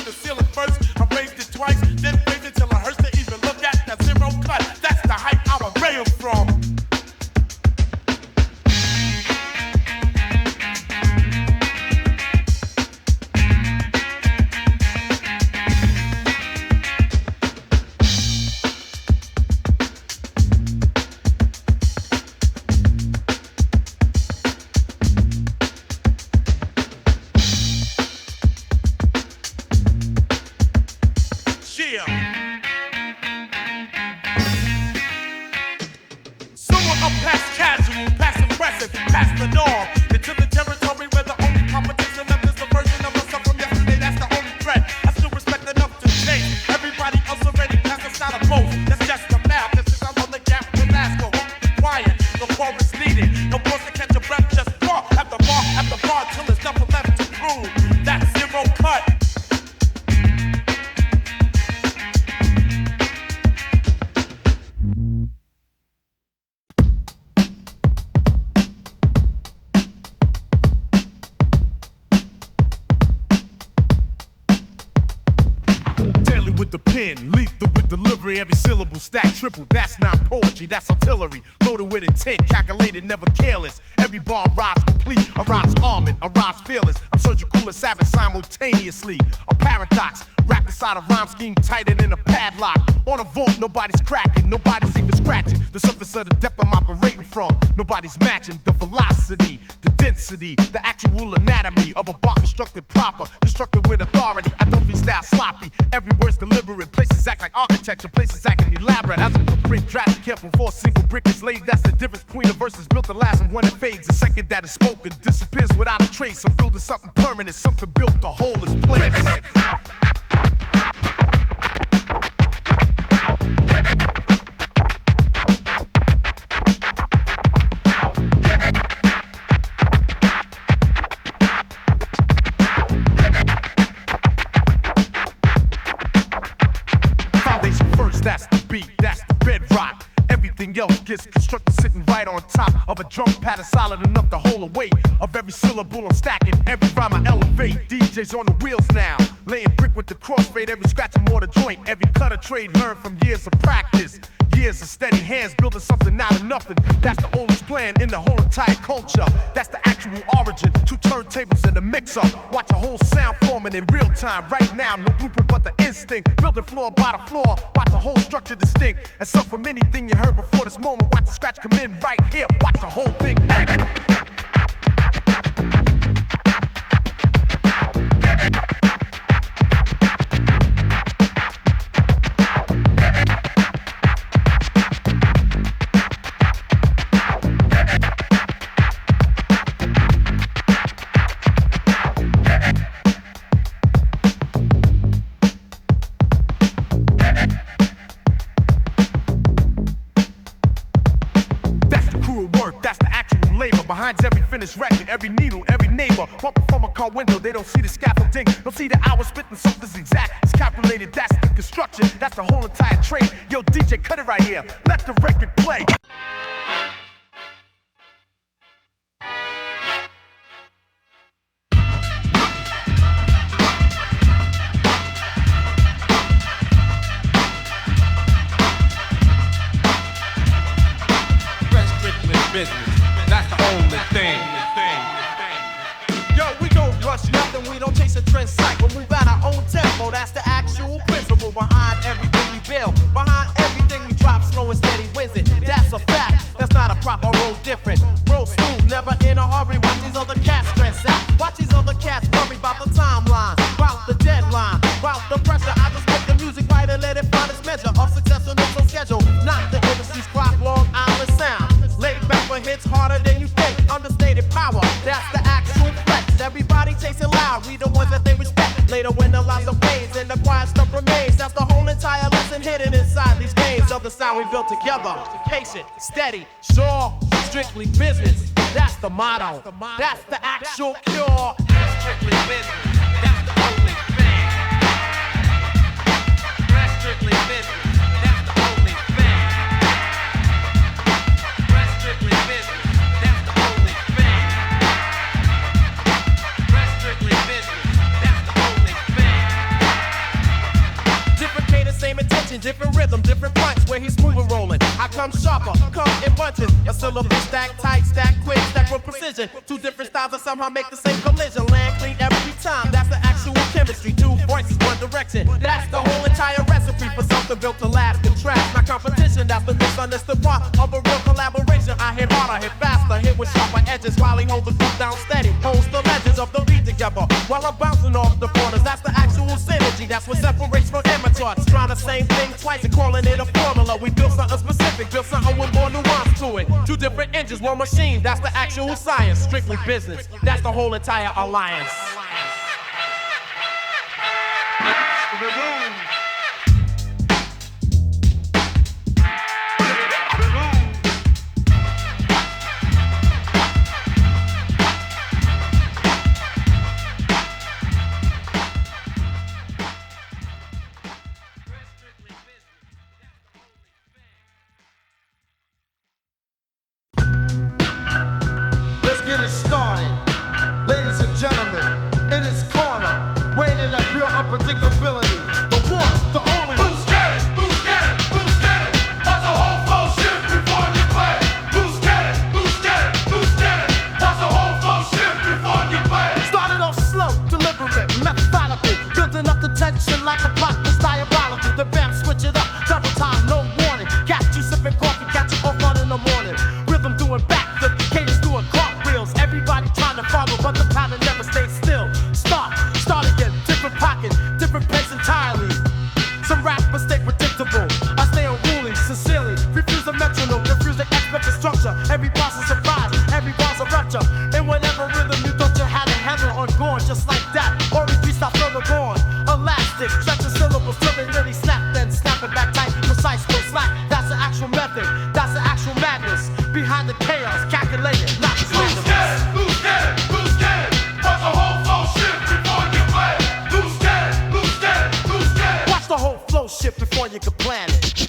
the ceiling first. I raised it twice, then raised it till it hurts to even look at that zero cut. That's the height I was railed from. Every syllable stacked triple, that's not poetry, that's artillery. Loaded with intent, calculated, never careless. Every bar arrives complete, arrives arming, arrives fearless. I'm surgical and savage simultaneously. A paradox, wrapped inside a rhyme scheme tighter than a padlock. On a vault, nobody's cracking, nobody's even scratching the surface of the depth I'm operating from. Nobody's matching the velocity, the density, the actual anatomy of a bar constructed proper, constructed with authority. I don't freestyle sloppy, every word's deliberate. Places act like architecture, places acting elaborate. As a blueprint drafted careful for a single brick is laid. That's the difference between a verse is built to last and one that fades. The second that is spoken disappears without a trace. I'm building something permanent, something built to hold its place. That's the beat, that's the bedrock. Everything else gets constructed sitting right on top of a drum pattern solid enough to hold the weight of every syllable I'm stacking. Every rhyme I elevate, DJs on the wheels now. Laying brick with the crossfade, every scratch and mortar joint. Every cut of trade learned from years of practice. Years of steady hands building something out of nothing. That's the oldest plan in the whole entire culture. That's the actual origin. Two turntables and a mixer. Watch a whole sound forming in real time. Right now, no blueprint but the instinct. Building floor by the floor. Watch the whole structure distinct. And so from anything you heard before this moment, watch the scratch come in right here. Watch the whole thing. Behind every finished record, every needle, every neighbor pumping from a car window. They don't see the scaffolding, don't see the hours spitting something's exact. It's calculated, that's the construction, that's the whole entire trade. Yo, DJ, cut it right here. Let the record play. Business. That's the only thing. Yo, we don't rush nothing, we don't chase a trend cycle. Move at our own tempo, that's the actual principle behind everything we build. Behind everything we drop, slow and steady wins it. That's a fact, that's not a proper roll different. Roll smooth, never in a hurry. Watch these other cats stress out. Watch these other cats worry about the timeline, about the deadline, about the pressure. I just make the music right and let it find its measure of success on its schedule. Not the industry's clock, Long Island sound. Laid back for hits harder than you think. Understated power, that's the actual flex. Everybody chasing loud, we the ones that they respect. Later when the lights are fades and the quiet stuff remains, that's the whole entire lesson hidden inside these games of the sound we built together. Patient, steady, sure, strictly business. That's the motto. That's the actual cure. Strictly business. That's the only thing. That's strictly business. That's the only thing. That's strictly business. That's the only thing. That's strictly business. That's the only thing. Changing different rhythm, different points where he's smooth and rolling. I come sharper, come in bunches. A syllable stack tight, stack quick, stack with precision. Two different styles that somehow make the same collision. Land clean every time, that's the actual chemistry. Two voices, one direction. That's the whole entire recipe for something built to last and trash. My competition, that's the misunderstood part of a real collaboration. I hit harder, hit faster, hit with sharper edges while he holds the group down steady. Holds the legends of the lead together while I'm bouncing off the borders. That's the actual synergy. That's what separates from amateurs. Trying the same thing twice and calling it a formula. We built something specific, built something with more nuance to it. Two different engines, one machine. That's the actual science. Strictly business. That's the whole entire alliance. Get it started, ladies and gentlemen, in his corner, waiting at real unpredictability. The one, the only. Who's get it? Who's get it? Who's get it? Watch the whole flow shift before you play. Who's get it? Who's get it? Who's get it? Watch the whole flow shift before you play. Started off slow, deliberate, methodical, building up the tension like a plot was diabolical. The bam, switch it up, double time, no warning. Catch you sipping coffee, catch you off on in the morning. Rhythm doing backflip, cadence doing cartwheels. Everybody trying to follow, but the pattern never stays still. Start again, different pocket, different pace entirely. Some rap mistake predictable. I stay unruly, sincerely, refuse the metronome, refuse the expected structure. Every boss is a surprise, every bar's a rupture. In whatever rhythm you thought you had a handle on, going just like that. Or repeat stop further gone. Elastic, stretch the syllables till they really snap, then snap it back tight, precise, no slack. That's the actual method, that's the actual madness. Behind the chaos, calculated, not just Who's get it? Who's get it? Who's get it? Watch the whole flow shift before you play. Who's get it? Who's get it? Who's get it? Watch the whole flow shift before you can plan it.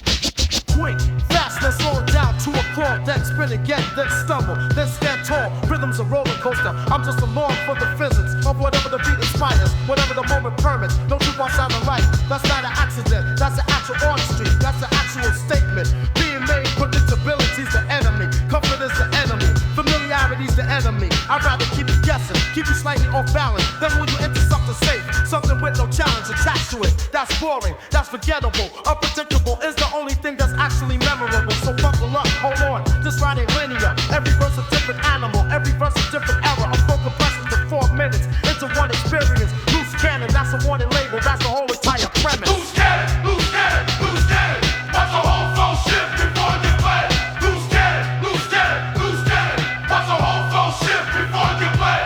Quick, fast, then slow it down to a crawl, then spin again, then stumble, then stand tall. Rhythm's a roller coaster. I'm just along for the physics of whatever the beat inspires, whatever the moment permits. No two parts sound alike. That's not an accident. That's the actual artistry. That's the actual statement. Being made, predictability's the enemy. Comfort is the enemy. Familiarity's the enemy. I'd rather keep you guessing, keep you slightly off balance. Then when you enter something safe, something with no challenge attached to it. That's boring, that's forgettable. Unpredictable is the only thing that's actually memorable. So buckle up, hold on, this ride ain't linear. Every verse a different animal, every verse a different era. A full compression to 4 minutes into one experience. Loose cannon, that's a warning label, that's the whole entire premise. Who's get it? Who's get it? Who's get it? Watch the whole flow shift before you play. Who's get it? Who's get it? Who's get it? Watch the whole flow shift before you play.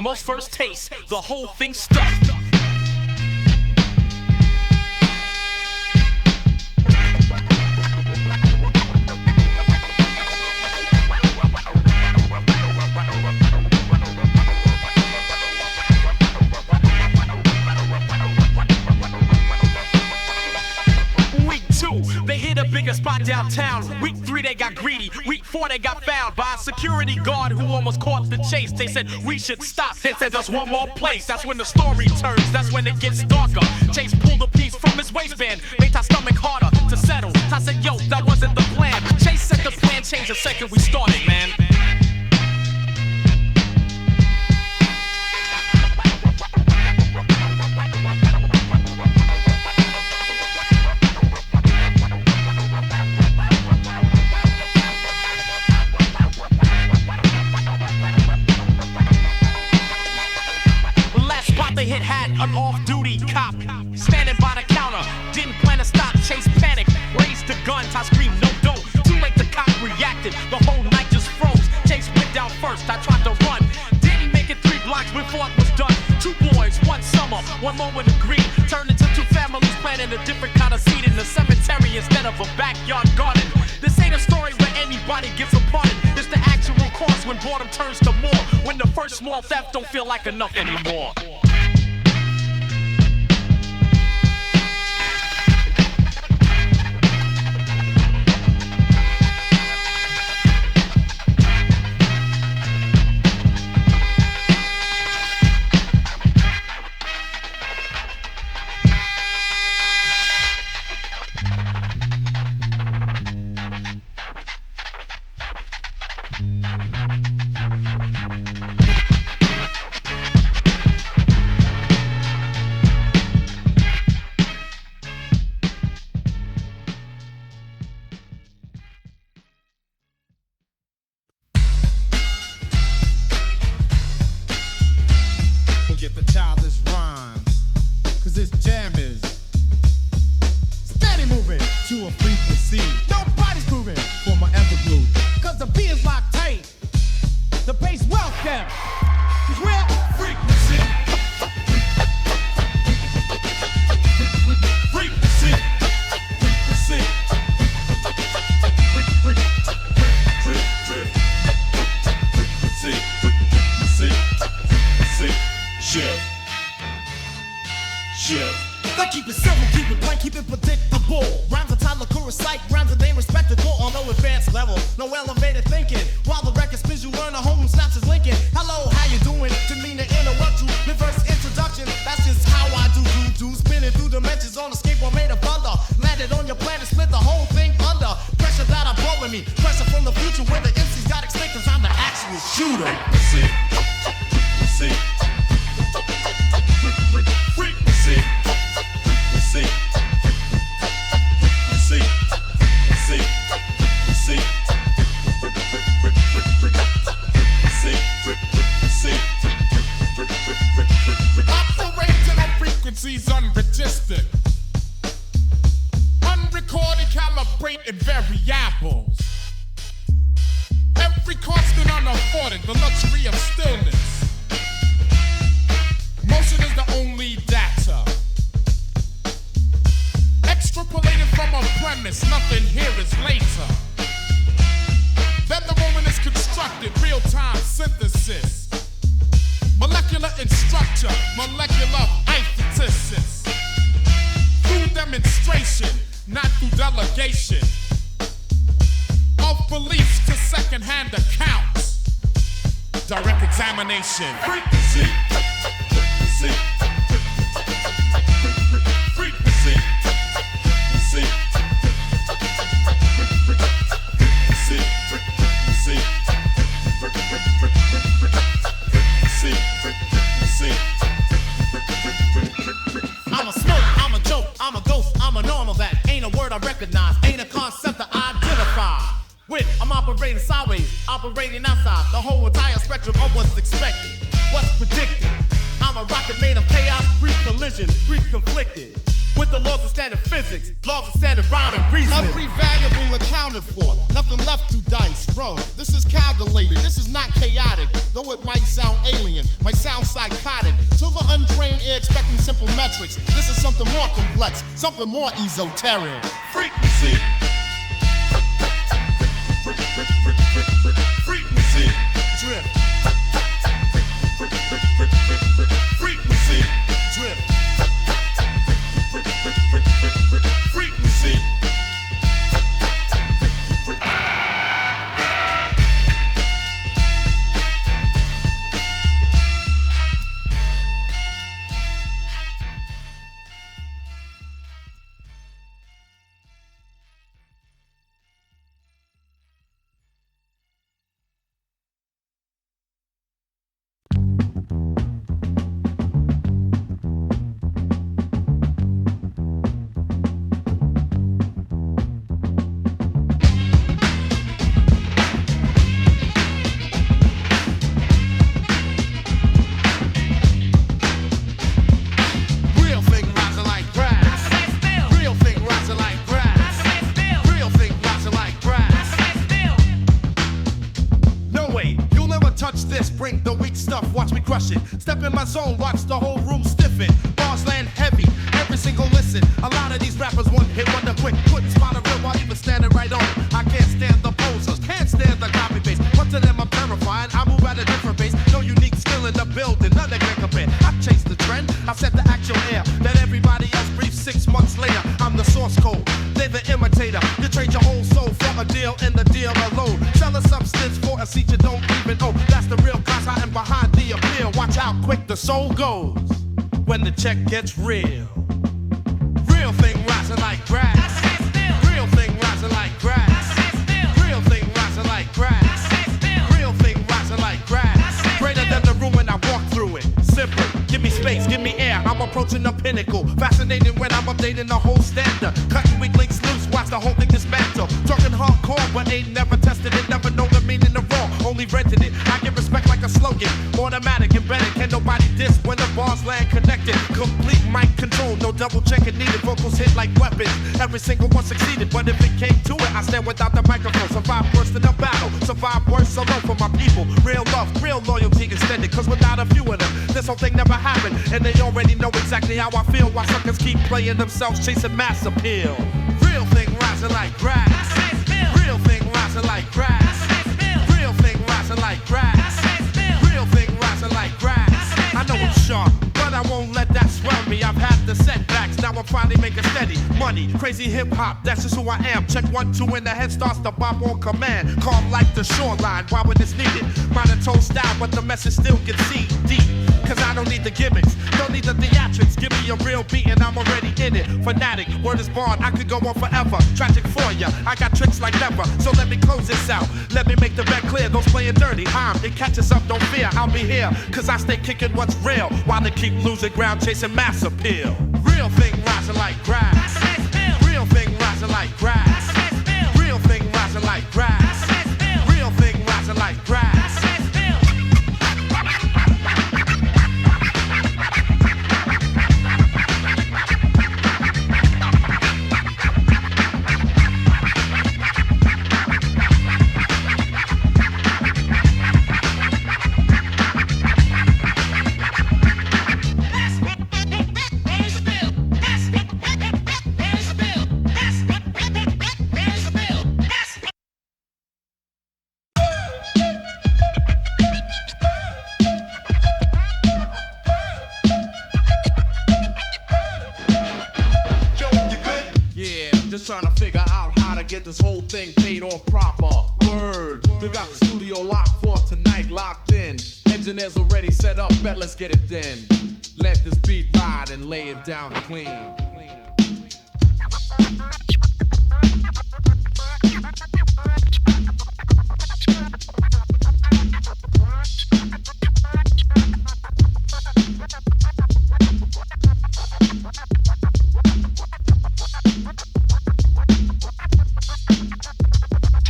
Most first taste, the whole thing stuck. Week 2, they hit a bigger spot downtown. Week 3, they they got greedy. Week 4, they got found by a security guard who almost caught the chase. They said we should stop. They said there's one more place. That's when the story turns. That's when it gets darker. Chase pulled a piece from his waistband, made our stomach harder to settle. I said, yo, that wasn't the plan. Chase said the plan changed the second we started, man. They hit had an off-duty cop standing by the counter. Didn't plan to stop. Chase panic, raised the guns. I screamed, no, don't. Too late, the cop reacted. The whole night just froze. Chase went down first. I tried to run. Didn't make it 3 blocks before it was done. 2 boys, 1 summer, 1 moment of greed. Turned into 2 families planting a different kind of seed in the cemetery instead of a backyard garden. This ain't a story where anybody gets a pardon. It's the actual cost when boredom turns to more. When the first small theft don't feel like enough anymore. Get the childish rhymes, cause this jam is steady moving to a frequency. Nobody's moving for my interview, cause the beat is locked tight. The bass well kept, cause we're frequency. Frequency. They keep it simple, keep it plain, keep it predictable. Rhymes are time to recite, rhymes are they respectable on no advanced level, no elevated thinking. While the record spins, you learn a home snaps is linking. Hello, how you doing? Didn't mean to interrupt you. Reverse introduction, that's just how I do. Spinning through dimensions on a skateboard made of thunder. Landed on your planet, split the whole thing under. Pressure that are blowing me, pressure from the future where the MCs got extinct, cause I'm the actual shooter. See. Frequency. See. Operating on frequencies unregistered, unrecorded, calibrated variables. Every constant unafforded, the luxury of stillness. Motion is the only data. Extrapolated from a premise, nothing here is later. Then the moment is constructed, real-time synthesis. Molecular in structure, molecular hypothesis. Through demonstration, not through delegation. Of beliefs to second-hand accounts. Direct examination. Frequency. Frequency. I'm a smoke, I'm a joke, I'm a ghost, I'm a normal that ain't a word I recognize, ain't a concept that I identify with. I'm operating sideways, operating outside the whole entire spectrum of what's expected, what's predicted. I'm a rocket made of chaos, brief collision, brief conflicted. With the laws of standard physics, laws of standard rhyme and reasoning. Every variable accounted for, nothing left to dice, bro. This is calculated, this is not chaotic. Though it might sound alien, might sound psychotic. To the untrained ear expecting simple metrics, this is something more complex, something more esoteric. Frequency. Frequency. Drip, Frequency. drip. Frequency. crushing. Step in my zone, watch the whole room stiffen. Bars land heavy, every single listen. A lot of these rappers one hit wonder quick. Couldn't spot a real while even standing right on. I can't stand the posers, can't stand the copy paste. But to them I'm terrifying, I move at a different pace. No unique skill in the building, none that can compare. I chase the trend, I set the actual air. That everybody else breathes 6 months later. I'm the source code, they're the imitator. You trade your whole soul for a deal in the deal alone. Sell a substance for a seat you don't even owe. That's the real cause I am behind the appeal. Watch how quick the soul goes when the check gets real. Real thing rising like grass. Real thing rising like grass. Real thing rising like grass. Real thing rising like grass. Greater than the room when I walk through it. Simple, give me space, give me air. I'm approaching the pinnacle. Fascinating when I'm updating the whole standard. Cutting weak links loose, watch the whole thing dismantle. Talking hardcore, but ain't never tested it. Never know the meaning of raw, only rented it. I get respect like a slogan. Automatic embedded, can nobody diss when the bars land connected. Complete mic control, no double checking needed. Vocals hit like weapons, every single one succeeded. But if it came to it, I stand without the microphone. Survive worse than a battle, survive worse solo for my people. Real love, real loyalty extended. Cause without a few of them, this whole thing never happened. And they already know exactly how I feel. Why suckers keep playing themselves, chasing mass appeal. Real thing rising like grass. Real thing rising like grass. Real thing rising like grass. Real thing rising like grass. I know I'm sharp, but I won't let that swell me. I've had the setbacks, now I'm finally making steady money. Crazy hip hop, that's just who I am. Check 1, 2, and the head starts to bop on command. Calm like the shoreline, why when it's needed? Monotone style, but the message still gets see deep. Cause I don't need the gimmicks, don't need the theatrics. Give me a real beat and I'm already in it. Fanatic, word is born, I could go on forever. Tragic for ya, I got tricks like never. So let me close this out, let me make the bet clear. Those playing dirty, it catches up, don't fear. I'll be here, cause I stay kicking what's real. While they keep losing ground, chasing mass appeal. Real thing rising like grass. Real thing rising like grass. Real thing rising like grass. Real thing rising like grass. Trying to figure out how to get this whole thing paid off proper. Word, we got the studio locked for tonight, locked in. Engineers already set up, bet let's get it then. Let this beat ride and lay it down clean.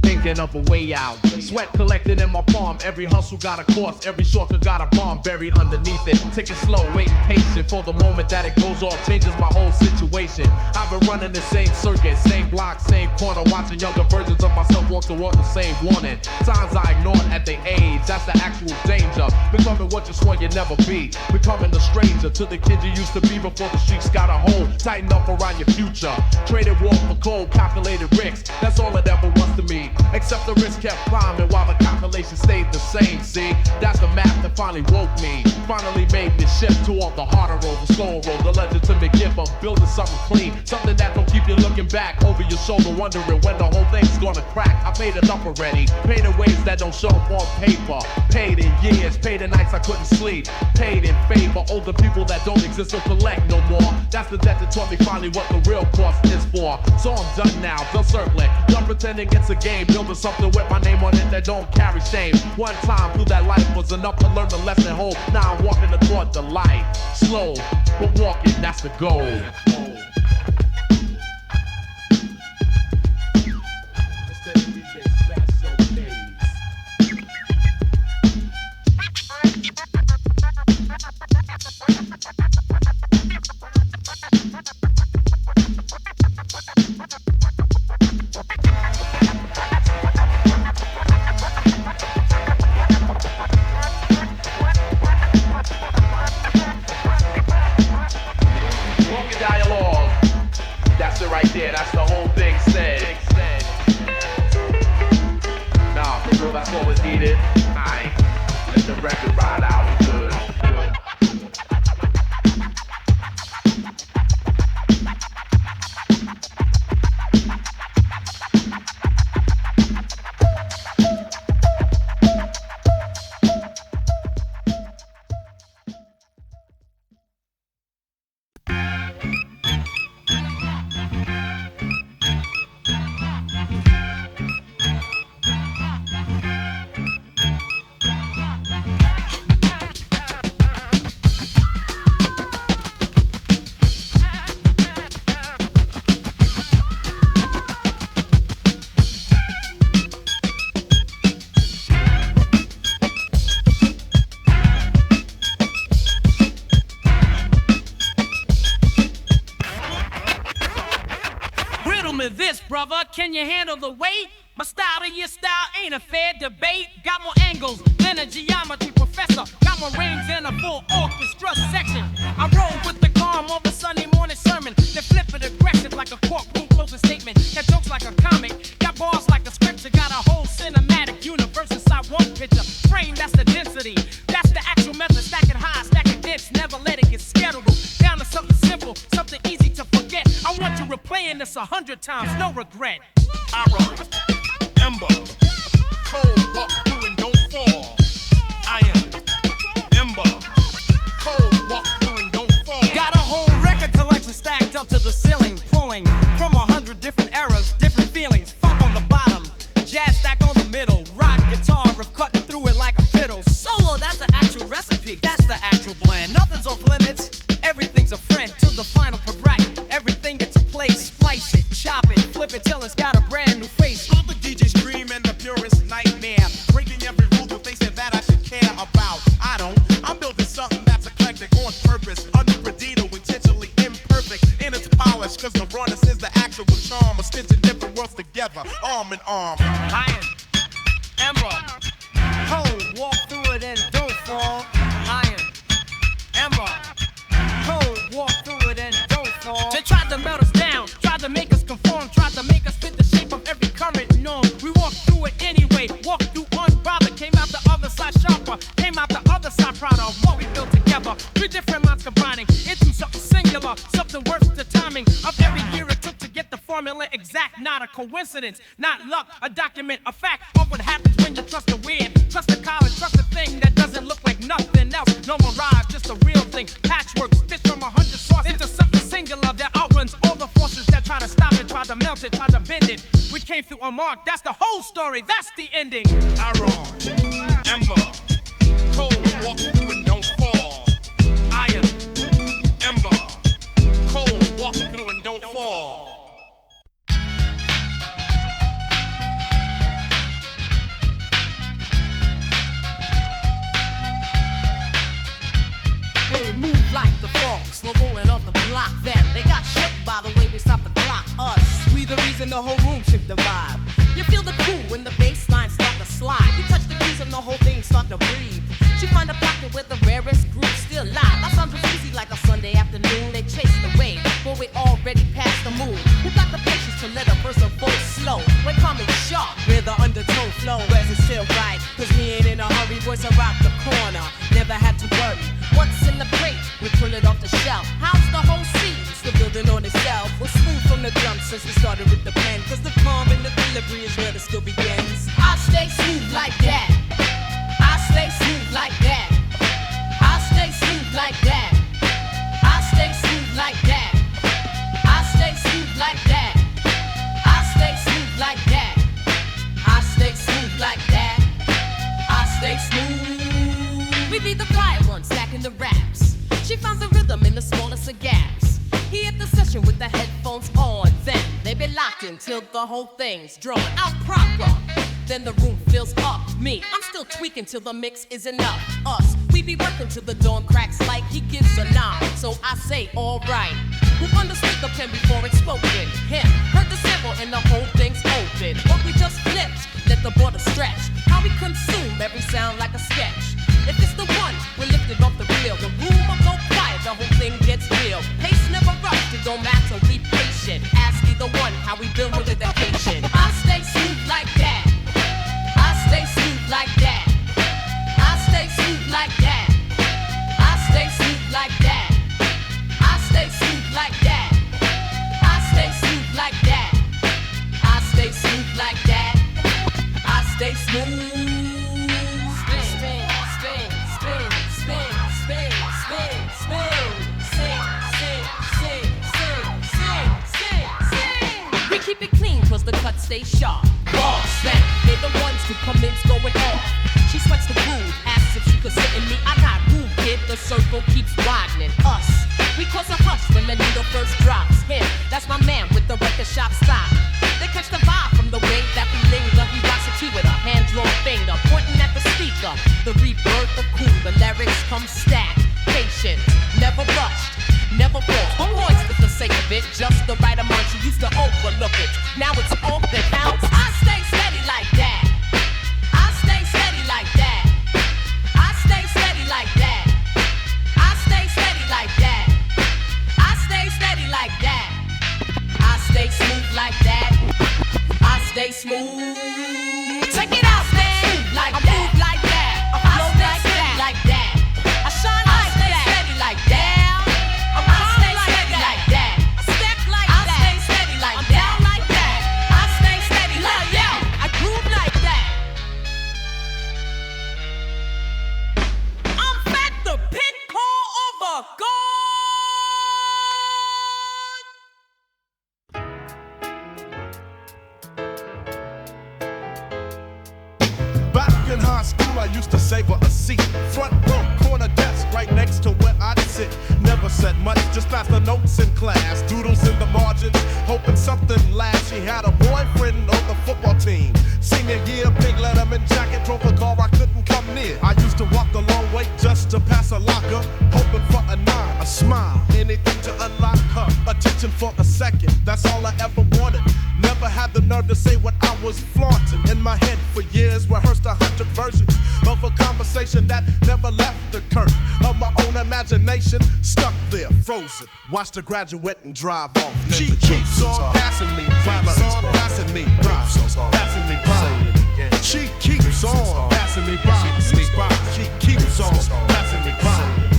Thinking of a way out. Sweat collected in my palm. Every hustle got a course. Every shortcut got a bomb buried underneath it. Take it slow, waiting patient for the moment that it goes off. Changes my whole situation. I've been running the same circuit, same block, same corner. Watching younger versions of myself walk toward the same warning. Signs I ignored at their age. That's the actual danger. Becoming what you swore you never be. Becoming a stranger to the kid you used to be before the streets got a hold. Tighten up around your future. Traded war for cold, calculated risks. That's all it ever was to me. Except the risk kept climbing while the calculation stayed the same, see? That's the math that finally woke me. Finally made me shift toward the harder road, the slower road, the legitimate gift of building something clean. Something that don't keep you looking back over your shoulder, wondering when the whole thing's gonna crack. I paid it up already, paid in ways that don't show up on paper. Paid in years, paid in nights I couldn't sleep. Paid in favor, older people that don't exist or collect no more. That's the debt that taught me finally what the real cost is for. So I'm done now, done circling, done pretending it's a game. Building something with my name on it that don't carry shame. One time through that life was enough to learn the lesson whole. Now I'm walking toward the light. Slow, but walking, that's the goal. That's it right there. That's the whole thing said. Now, that's all we needed. Aight, let the record ride out. Good. This, brother, can you handle the weight? My style to your style ain't a fair debate. Got more angles than a geometry professor. Got more rings than a full orchestra section. I roll with the calm of a Sunday morning sermon. Then flip it aggressive like a courtroom closing statement. Got jokes like a comic. Got bars like a scripture. Got a whole cinematic universe inside one picture. Frame, that's the density. That's the actual method. Stacking high, stacking dense. Never let it get scatterable. Down to something simple, something easy to forget. I want you replaying this 100 times, no regret. I roll, ember, cold, walk through and don't fall. I am ember, cold, walk through and don't fall. Got a whole record collection stacked up to the ceiling, pulling from 100 different eras, different feelings. Funk on the bottom, jazz stack on the middle, rock guitar, riff cutting through it like a fiddle. Solo, that's the actual recipe, that's the actual blend. Nothing's off limits, everything's a friend to the final progress. Everything gets a place, slice it, chop it, flip it till it's got a brand new face. All the DJs dream and the purest nightmare, breaking every rule that they said that I should care about. I don't. I'm building something that's eclectic on purpose, unpredictable, intentionally imperfect in its polish. Cause the rawness is the actual charm of stitching different worlds together, arm in arm. Iron, ember, cold, walk through it and don't fall. Iron, ember, cold, walk through it and don't fall. They tried to melt us down, tried to make us conform, tried to make us fit the shape of every current norm. We walked through it anyway, walked through unbothered, came out the other side sharper, came out the other side prouder of what we built together. Three different minds combining into something singular, something worth the timing of every year it took to get the formula exact. Not a coincidence, not luck, a document, a fact of what happens when you trust the weird, trust the college, trust the thing that doesn't look like nothing else. No mirage, just a real thing. Patchwork stitched from 100 sources into something singular that outruns all the forces that try to stop it, try to melt it, try to bend it. We came through unmarked, that's the whole story, that's the ending. I roll, ember, cold, walk through and don't fall. Iron, ember, cold, walk through and don't fall. Hey, move like the frogs, slow rolling off the block. Then they got shook by the way we stopped the clock. Us, we the reason the whole room shift the vibe. You feel the cool when the bass line start to slide. You touch the keys and the whole thing start to breathe. She find a pocket where the rarest group still live. Our sounds was easy like a Sunday afternoon. They chased the wave, but we already passed the moon. We got the patience to let a person go slow. We're coming sharp where the undertone flow. Where's it still right? Cause we ain't in a hurry, boys around the corner. Never had to worry. What's in the crate? We pull it off the shelf. How's the whole scene? Still building on itself. We're smooth from the jump since we started with the pen. Cause the calm and the delivery is where the skill begins. I stay smooth like that. I stay smooth like that. I stay smooth like that. I stay smooth like that. I stay smooth like that. I stay smooth like that. I stay smooth like that. I stay smooth. We be the quiet ones stacking the raps. She finds the rhythm in the smallest of gaps. He hit the session with the headphones on. Then they be locked in till the whole thing's drawn out proper. Then the room fills up. Me, I'm still tweaking till the mix is enough. Us, we be working till the dawn cracks like he gives a nod. So I say, alright. Who understood the pen before it's spoken? Him, heard the sample and the whole thing's open. But we just flipped, let the border stretch. How we consume every sound like a sketch. If it's the one, we're lifted off the reel. The room will go quiet, the whole thing gets real. Pace never rushed, it don't matter, we patient. patient. Ask either one how we been with the dedication. I stay smooth like that. I stay smooth like that. I stay smooth like that. I stay smooth like that. I stay smooth like that. I stay smooth like that. I stay smooth like that. I stay smooth. Spin, spin, spin, spin, spin, spin, spin, spin. Sing, sing, sing, sing, sing, sing, sing. We keep it clean 'cause the cut stays sharp. Boss, that they're the ones who commence going off. She sweats the groove, asks if she could sit in me. I got groove, kid. The circle keeps widening. Us, we cause a hush when the needle first drops. Him, that's my man with the record shop style. They catch the vibe from the way that we linger. He rocks it with a hand-drawn finger, pointing at the speaker. The rebirth of cool, the lyrics come stacked. Patient, never rushed, never forced. But points for the sake of it, just the right amount. You used to overlook it. Now it's off the house. I stay steady like that. I stay steady like that. I stay steady like that. I stay steady like that. I stay steady like that. I stay smooth like that. I stay smooth. Check it out, man. Like I move like that. I flow like that. Like that. I shine like that. I stay steady like that. I stay steady like that. I step like that. I stay steady like that. I'm down like that. I stay steady like that. I groove like that. I'm fat, the pin core of a god. Back in high school, I used to savor a seat. Front row, corner desk, right next to where I'd sit. Never said much, just passed the notes in class. Doodles in the margins, hoping something lasts. She had a boyfriend on the football team. Senior year, big Letterman jacket, drove a car I couldn't come near. I used to walk the long way just to pass a locker, hoping for a nod, a smile, anything to unlock her attention for a second. That's all I ever wanted. Never had the nerve to say what I was flaunting. In my head for years, rehearsed 100 versions of a conversation that never left the curtain of my own imagination, stuck there, frozen. Watched her graduate and drive off. She keeps on passing me by, passing me by, passing me by. She keeps on passing me by, she keeps on passing me by.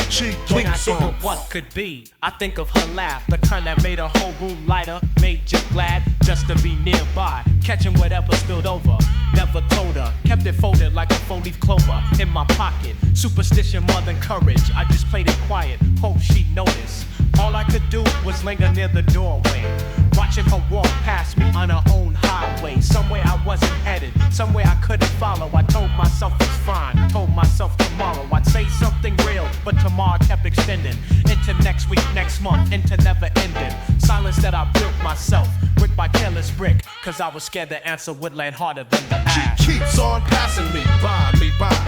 She When I keeps think on. of what could be, I think of her laugh, the kind that made a whole room lighter, made you glad just to be nearby, catching whatever spilled over. Never told her, kept it folded like a 4-leaf clover in my pocket. Superstition more than courage, I just played it quiet, hope she noticed. All I could do was linger near the doorway, watching her walk past me on her own highway. Somewhere I wasn't headed, somewhere I couldn't follow. I told myself it's fine, told myself tomorrow I'd say something real, but tomorrow kept extending into next week, next month, into never ending. Silence that I built myself, brick by careless brick, cause I was scared the answer would land harder than the ask. She keeps on passing me by,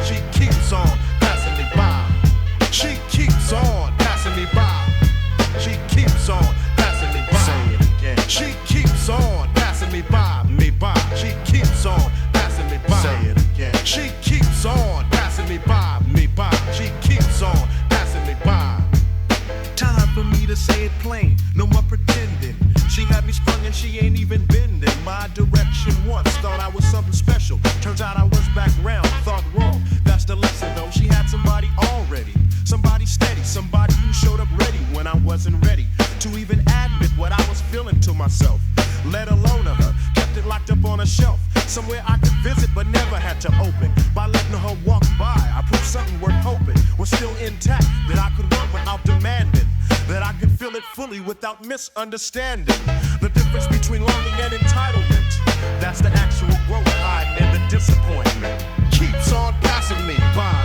She keeps on passing me by. She keeps on passing me by. She keeps on passing me by. Say it again. She keeps on passing me by, She keeps on passing me by. Say it again. She keeps on passing me by, She keeps on passing me by. Time for me to say it plain, no more pretending. She had me sprung and she ain't even been in my direction once. Thought I was something special. Turns out I was back round, thought wrong. That's the lesson though. She had somebody already. Somebody steady, somebody who showed up ready when I wasn't ready to even admit what I was feeling to myself. Let alone her, kept it locked up on a shelf. Somewhere I could visit but never had to open. By letting her walk by, I proved something worth hoping was still intact. That I could work without demanding. That I could feel it fully without misunderstanding. The difference between longing and entitlement. That's the actual growth hiding in the disappointment. Keeps on passing me by,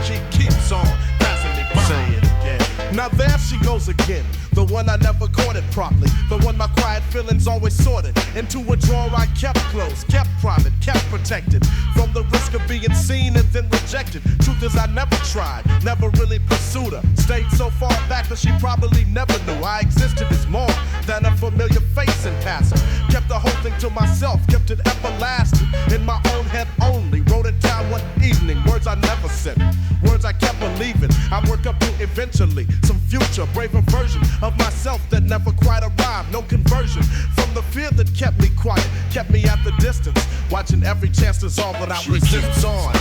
She keeps on passing me by. Say it again. Now there she goes again. The one I never courted properly. The one my quiet feelings always sorted into a drawer I kept close, kept private, kept protected from the risk of being seen and then rejected. Truth is I never tried, never really pursued her. Stayed so far back that she probably never knew I existed as more than a familiar face in passing. Kept the whole thing to myself, kept it everlasting in my own head only. Wrote it down one evening, words I never said, words I kept believing. I work up to eventually some future braver version of myself that never quite arrived. no conversion from the fear that kept me quiet, kept me at the distance, watching every chance to solve without resistance on.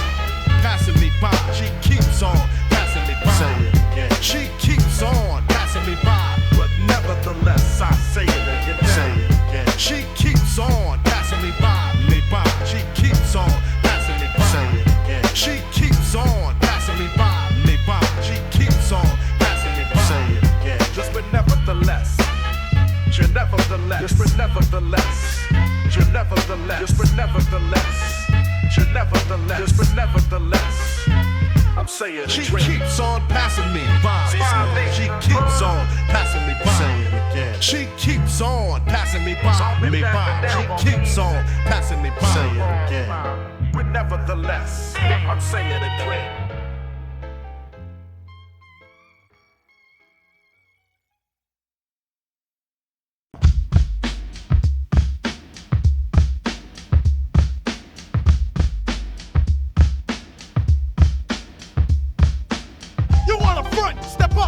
Passing me by, she keeps on passing me by. She keeps on passing me by, but nevertheless I say it again. She keeps on passing me by, She keeps on passing me by. She keeps on passing me by, She keeps on passing me by. Just but nevertheless, nevertheless, just but nevertheless, nevertheless, just but nevertheless, nevertheless, just but nevertheless. I'm saying she keeps on passing me by. She keeps on passing me by. She keeps on passing me by. She keeps on passing me by. But nevertheless, I'm saying it again.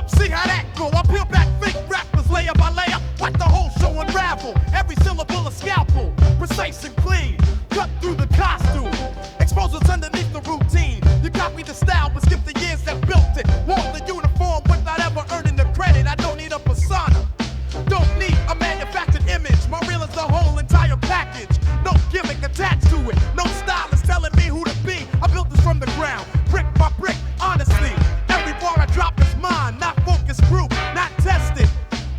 See how that go? I peel back fake rappers layer by layer. Watch the whole show unravel. Every syllable a scalpel, precise and clean. Cut through the costume, expose what's underneath the routine. You copy the style, but skip the years that built it. Wore the uniform without ever earning the credit. I don't need a persona, don't need a manufactured image. My reel is the whole entire package. No gimmick attached to it. No stylist telling me who to be. I built this from the ground, brick by brick, honestly. Every bar I drop is mine, not focus group, not tested.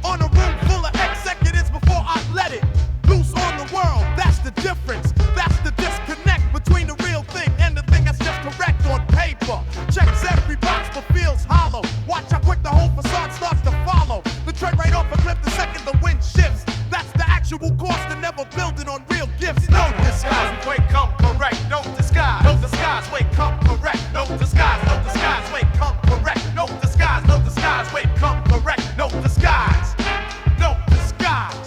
On a room full of executives before I let it loose on the world. That's the difference. That's the disconnect between the real thing and the thing that's just correct on paper. Checks every box but feels hollow. Watch how quick the whole facade starts to follow. The trend right off a cliff the second the wind shifts. That's the actual cost of never building on real gifts. No disguise, wait, come correct. No disguise, no disguise, wait, come correct. No disguise, no disguise, wait, come correct. No disguise, no disguise, wait, come correct. No disguise, no disguise,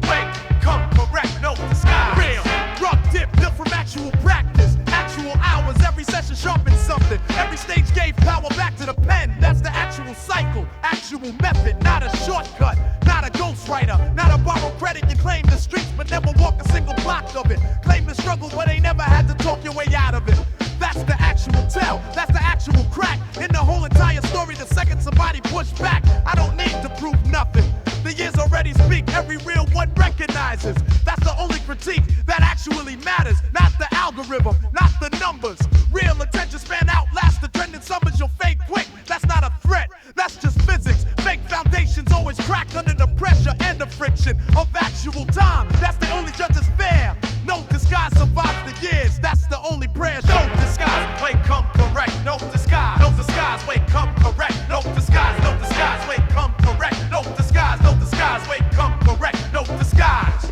wait, come correct. No disguise. Real, rock dip, built from actual practice. Actual hours, every session sharpens something. Every stage gave power back to the pen. That's the actual cycle, actual method, not a shortcut. Not a ghostwriter, not a borrowed credit. You claim the streets, but never walk a single block of it. Claim the struggle, but ain't never had to talk your way out of it. That's the actual tell, that's the actual crack. In the whole entire story, the second somebody pushed back, I don't need to prove nothing. The years already speak, every real one recognizes. That's the only critique that actually matters. Not the algorithm, not the numbers. Real attention span outlast the trend in summers. You'll fade quick, that's not a threat. That's just physics. Fake foundations always crack under the pressure and the friction of actual time. That's the only judge is fair. No disguise survives the years. That's the only prayer. No disguise, wait, come correct. No disguise, no disguise, wait, come correct. No disguise, no disguise, wait, come correct. No disguise, no disguise, wait, come correct. No disguise.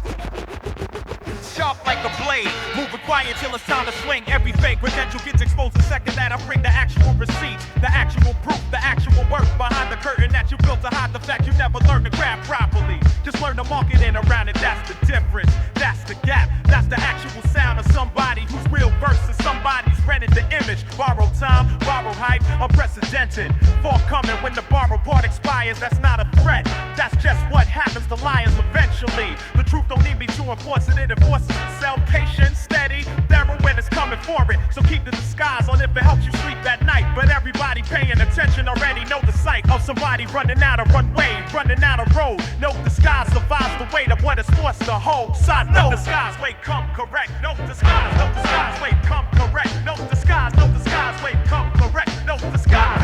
Sharp like a blade, moving quiet till it's time to swing. Every fake credential gets exposed the second that I bring the actual receipts, the actual proof, the actual work behind the curtain that you built to hide the fact you never learned to grab properly. Just learn to market in around it, that's the difference. That's the gap, that's the actual sound of somebody whose real verse is somebody's rented the image. Borrowed time, borrowed hype, unprecedented. Forthcoming when the borrowed part expires, that's not a threat. That's just what happens to liars eventually. The truth don't need me to enforce it, it enforces itself. Patient, steady, thorough when it's coming for it. So keep the disguise on if it helps you sleep at night. But everybody paying attention already know the sight of somebody running out of runway, running out of road. No disguise survives the weight of what it's forced to hold. Side, no disguise, wait, come correct. No disguise, no disguise, wait, come correct. No disguise, no disguise, wait, come correct. No disguise,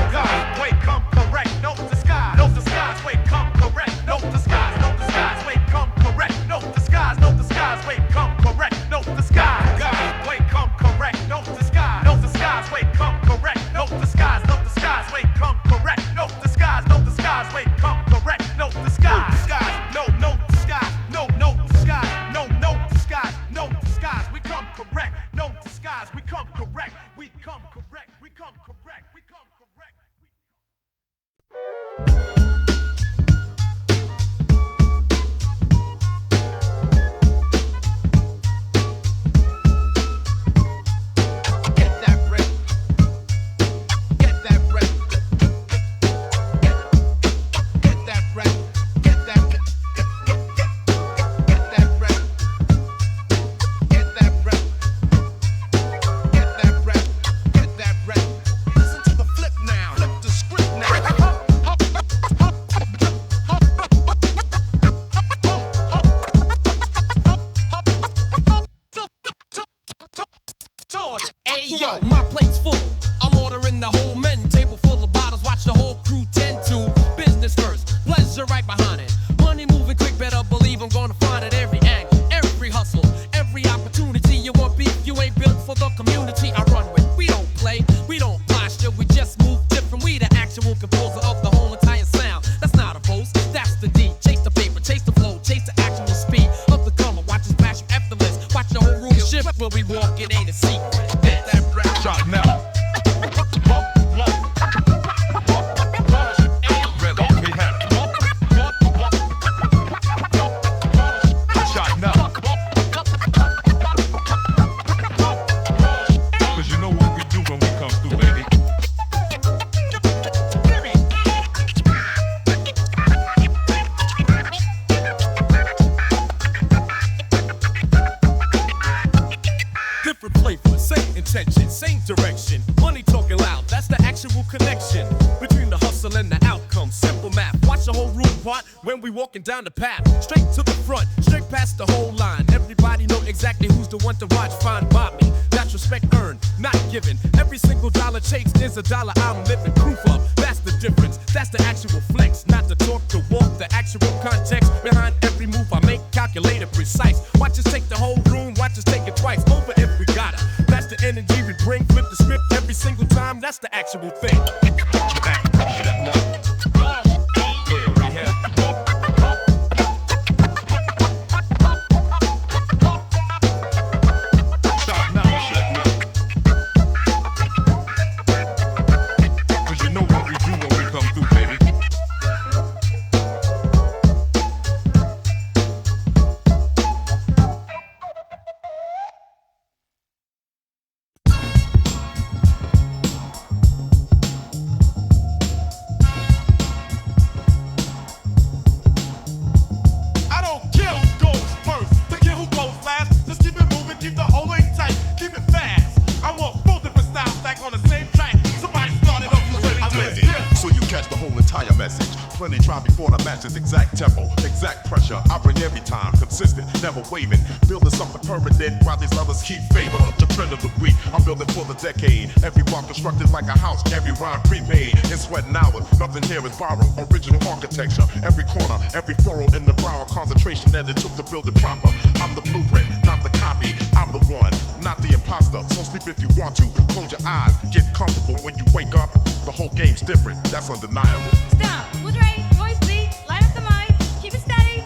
wait, come correct. No disguise, no disguise, wait, come correct. No disguise, no disguise, wait, come correct. No disguise, no disguise, wait, come correct. No disguise, wait, come correct. No disguise, no disguise, wait, come correct. No disguise, no disguise, wait, come correct. No disguise, no disguise, wait, come correct. No disguise, no disguise, no disguise, no disguise, no disguise, we come correct. No disguise, we walking down the path, straight to the front, straight past the whole line. Everybody know exactly who's the one to watch. Fine by me. That's respect earned, not given. Every single dollar chased is a dollar I'm living proof of. That's the difference. That's the actual flex, not the talk, the walk, the actual context behind every move I make. Calculated, precise. Watch us take the whole room. Watch us take it twice over if we gotta. That's the energy we bring. Flip the script every single time. That's the actual thing. Plenty try before the match is exact tempo, exact pressure. I bring every time, consistent, never waving. Building something permanent while these others keep favor. The trend of the week, I'm building for the decade. Every bar constructed like a house, every rhyme pre-made. In sweating hours, nothing here is borrowed. Original architecture, every corner, every furrow in the brow. Concentration that it took to build it proper. I'm the blueprint, not the copy. I'm the one, not the imposter. So sleep if you want to. Close your eyes, get comfortable. When you wake up, the whole game's different. That's undeniable. Stop. Who's ready? Voice beat. Light up the mic. Keep it steady.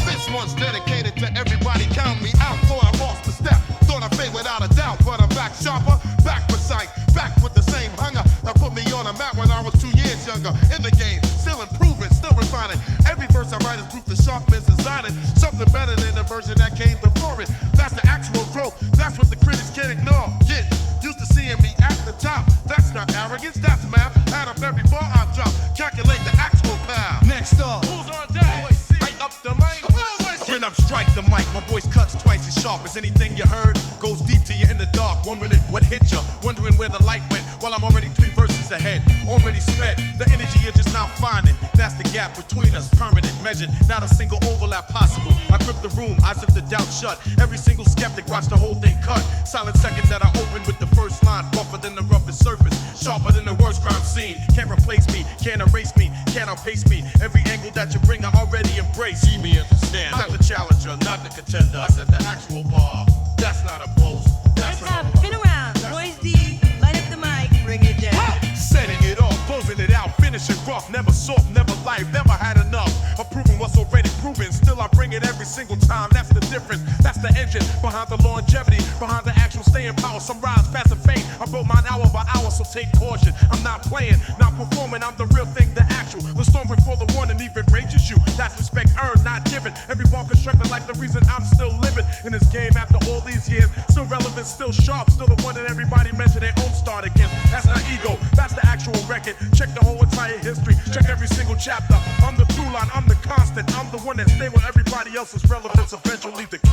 This one's dedicated to everybody. Count me out. Thought I lost the step. Thought I failed without a doubt. But I'm back sharper, back precise, back with the same hunger that put me on a map when I was 2 years younger. In the game, still improving, still refining. Every verse I write is proof the sharpness designing. Something better than the version that came before it. That's the actual growth. That's what the critics can't ignore. Get used to seeing me at the top. That's not arrogance, that's math. Add up every bar I drop. Calculate the actual power. Next up, Who's on deck? Right up the mic. When I'm strike the mic, my voice cuts twice as sharp as anything you heard. Goes deep to you in the dark, wondering what hit you, wondering where the light went. While I'm already 3 verses ahead, already spent. The energy you're just now finding. That's the gap between us, permanent, measured. Not a single overlap possible. I grip the room, I zip the doubt shut. Every single skeptic watch the whole thing cut. Silent second that I open with the first line, rougher than the roughest surface, sharper than the worst crime scene. Can't replace me, can't erase me, can't outpace me. Every angle that you bring, I already embrace. See me understand. I'm not the challenger, not the contender. I said the actual bar. That's not a boast. That's Let's up. Spin around. Voice deep. Light up the mic. Bring it down. Setting it off, closing it out, finishing rough. Never soft, never light, never had enough of proving what's already proven. Still I bring it every single time. That's the difference. That's the engine behind the longevity, behind the actual staying power. Some rise fast and faint. I built mine hour by hour, so take caution. I'm not playing, not performing. I'm the real thing, the actual. The storm before the one and even rages you. That's respect earned, not given. Every bar constructed like the reason I'm still living in this game after all these years. Still relevant, still sharp, still the one that everybody mentioned their own start against. That's not ego, that's the actual record. Check the whole entire history, check every single chapter. I'm the through line, I'm the constant. I'm the one that stay when everybody else is relevance eventually decay.